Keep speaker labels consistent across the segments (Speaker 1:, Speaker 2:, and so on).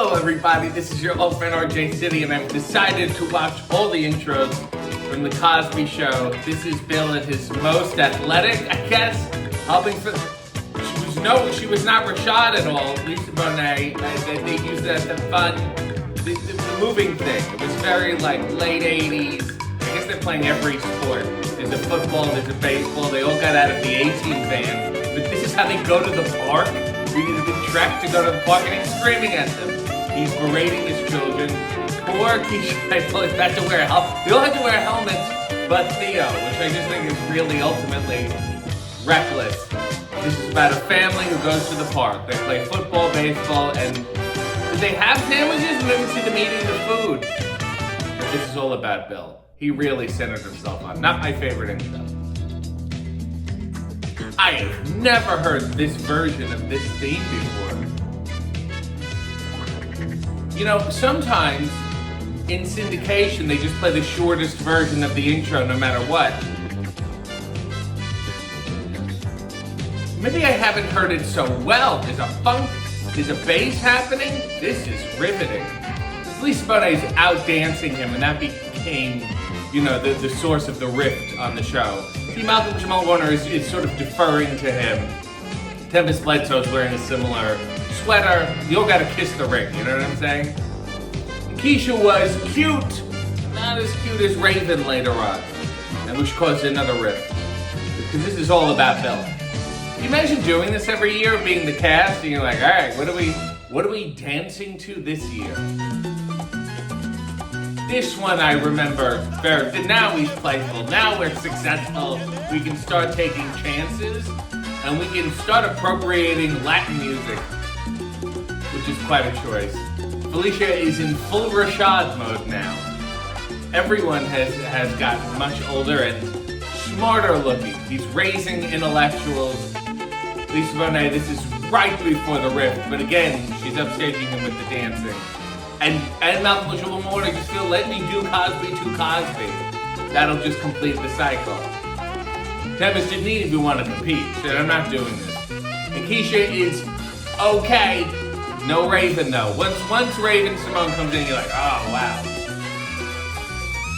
Speaker 1: Hello everybody, this is your old friend RJ City, and I've decided to watch all the intros from the Cosby Show. This is Bill at his most athletic, I guess, helping for... She was not Rashad at all, Lisa Bonet. They used the fun, the moving thing. It was very like late 80s. I guess they're playing every sport. There's a football, there's a baseball. They all got out of the A-Team van. But this is how they go to the park. We needed to trek to go to the park, and he's screaming at them. He's berating his children. Poor Keisha, he's had to wear a helmet. They all had to wear helmets, but Theo, which I just think is really ultimately reckless. This is about a family who goes to the park. They play football, baseball, and did they have sandwiches? We didn't see them eating the food. But this is all about Bill. He really centered himself on. Not my favorite intro. I have never heard this version of this theme before. You know, sometimes in syndication they just play the shortest version of the intro no matter what. Maybe I haven't heard it so well. There's a funk, there's a bass happening. This is riveting. Lisa Bonet's out dancing him, and that became, you know, the source of the rift on the show. See, Malcolm Jamal Warner is sort of deferring to him. Tempest Bledsoe's wearing a similar sweater. You all gotta kiss the ring, you know what I'm saying? Keisha was cute, not as cute as Raven later on, and which caused another rift. Because this is all about Bill. Can you imagine doing this every year, being the cast, and you're like, all right, what are we dancing to this year? This one I remember very. Now he's playful. Now we're successful. We can start taking chances, and we can start appropriating Latin music, which is quite a choice. Felicia is in full Rashad mode now. Everyone has gotten much older and smarter looking. He's raising intellectuals. Lisa Bonet, this is right before the rift, but again, she's upstaging him with the dancing. And Malcolm Jamal Warner just feel, let me do Cosby to Cosby. That'll just complete the cycle. Tempest didn't even want to compete. She said, I'm not doing this. And Keisha is okay. No Raven though. Once Raven Simone comes in, you're like, oh wow.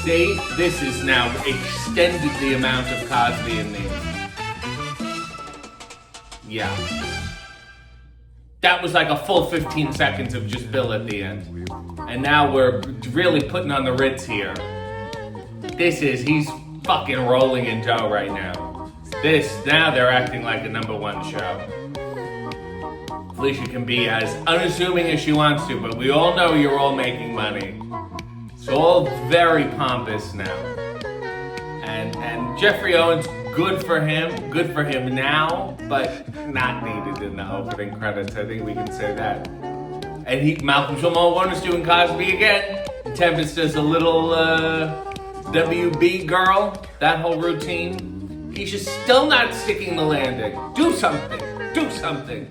Speaker 1: See, this is now extended the amount of Cosby in these. Yeah. That was like a full 15 seconds of just Bill at the end. And now we're really putting on the Ritz here. He's fucking rolling in dough right now. Now they're acting like a #1 show. Felicia can be as unassuming as she wants to, but we all know you're all making money. It's all very pompous now. And Jeffrey Owens, good for him now, but not needed in the opening credits. I think we can say that. And Malcolm Jamal Warner's doing Cosby again. Tempest does a little WB girl, that whole routine. He's just still not sticking the landing. Do something.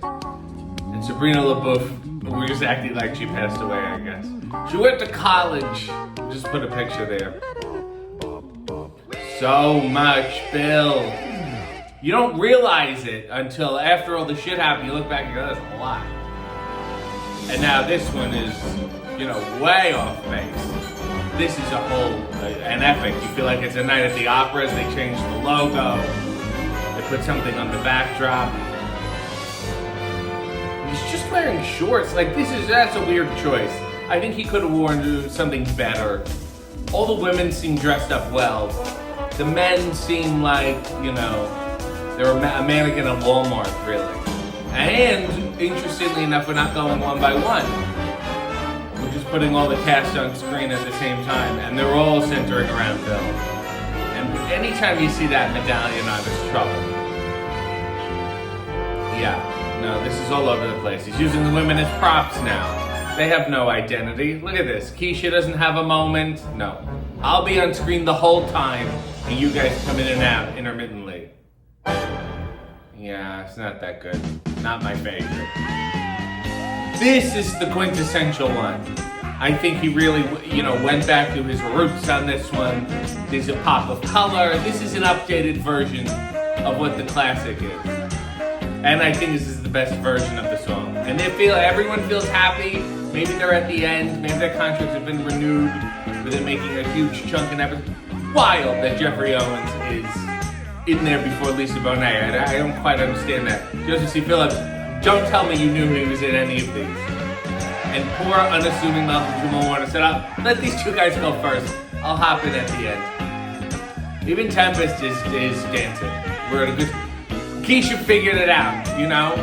Speaker 1: And Sabrina LaBeouf, we're just acting like she passed away, I guess. She went to college. Just put a picture there. So much Bill. You don't realize it until after all the shit happened. You look back and go, that's a lot. And now this one is, you know, way off base. This is an epic. You feel like it's a night at the opera as they change the logo. They put something on the backdrop. He's just wearing shorts. Like, that's a weird choice. I think he could have worn something better. All the women seem dressed up well. The men seem like, you know, they're a mannequin at Walmart, really. And, interestingly enough, we're not going one by one. We're just putting all the cast on screen at the same time, and they're all centering around Bill. And anytime you see that medallion on, there's trouble. Yeah, no, this is all over the place. He's using the women as props now. They have no identity. Look at this. Keisha doesn't have a moment. No. I'll be on screen the whole time, and you guys come in and out intermittently. Yeah, it's not that good. Not my favorite. This is the quintessential one. I think he really, you know, went back to his roots on this one. There's a pop of color. This is an updated version of what the classic is. And I think this is the best version of the song. And everyone feels happy. Maybe they're at the end. Maybe their contracts have been renewed, but they're making a huge chunk in episode. Wild that Jeffrey Owens is in there before Lisa Bonet. I don't quite understand that. Joseph C. Phillips, don't tell me you knew he was in any of these. And poor, unassuming Malcolm Jamal Warner said, let these two guys go first. I'll hop in at the end. Even Tempest is dancing. We're at a good... Keisha figured it out, you know?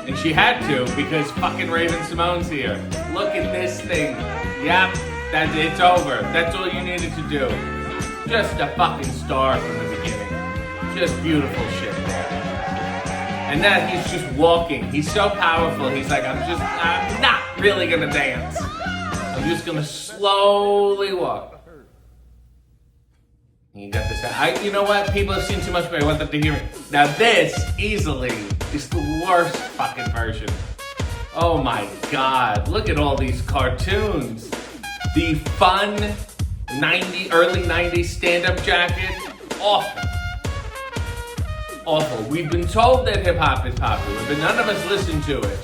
Speaker 1: And she had to, because fucking Raven Simone's here. Look at this thing. Yep, it's over. That's all you needed to do. Just a fucking star from the beginning. Just beautiful shit there. And now he's just walking. He's so powerful. He's like, I'm not really gonna dance. I'm just gonna slowly walk. You got this. You know what? People have seen too much, but I want them to hear it. Now this, easily, is the worst fucking version. Oh my god. Look at all these cartoons. The fun early 90s stand-up jacket. Awful. Awful. We've been told that hip-hop is popular, but none of us listen to it.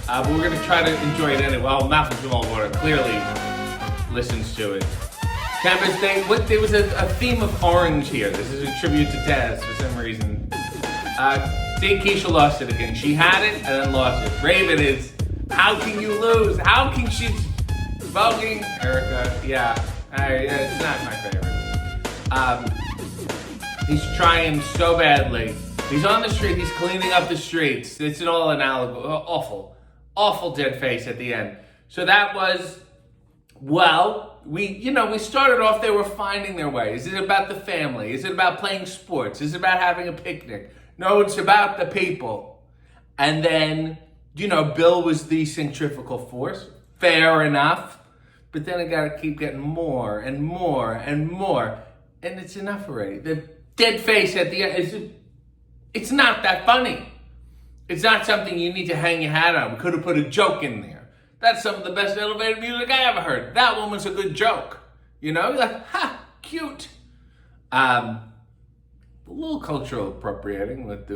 Speaker 1: But we're going to try to enjoy it anyway. Well, Malcolm Jamal Warner clearly listens to it. Campus Day, there was a theme of orange here. This is a tribute to Taz for some reason. See, Keisha lost it again. She had it and then lost it. Raven is, how can you lose? How can she... Voguing Erica, yeah. It's not my favorite. He's trying so badly. He's on the street. He's cleaning up the streets. It's all an allegory. Awful dead face at the end. So that was, well, we started off, they were finding their way. Is it about the family? Is it about playing sports? Is it about having a picnic? No, it's about the people. And then, Bill was the centrifugal force. Fair enough. But then I gotta keep getting more and more and more. And it's enough already. The dead face at the end, it's not that funny. It's not something you need to hang your hat on. We could have put a joke in there. That's some of the best elevator music I ever heard. That one was a good joke. You're like, ha, cute. A little cultural appropriating with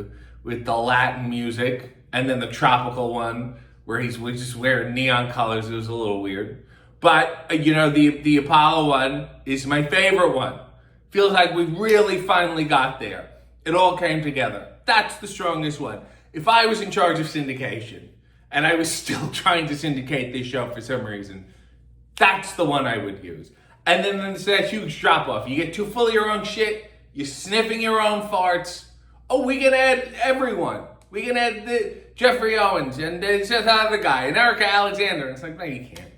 Speaker 1: the Latin music, and then the tropical one where he's just wearing neon colors. It was a little weird. But, the Apollo one is my favorite one. Feels like we really finally got there. It all came together. That's the strongest one. If I was in charge of syndication, and I was still trying to syndicate this show for some reason, that's the one I would use. And then there's that huge drop-off. You get too full of your own shit, you're sniffing your own farts. Oh, we can add everyone. We can add Jeffrey Owens, and there's this other guy, and Erica Alexander. It's like, no, you can't.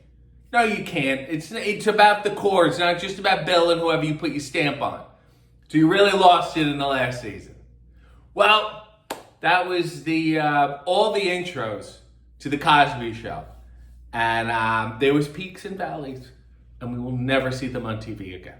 Speaker 1: No, you can't. It's about the core. It's not just about Bill and whoever you put your stamp on. So you really lost it in the last season. Well, that was all the intros to the Cosby Show. And there was peaks and valleys, and we will never see them on TV again.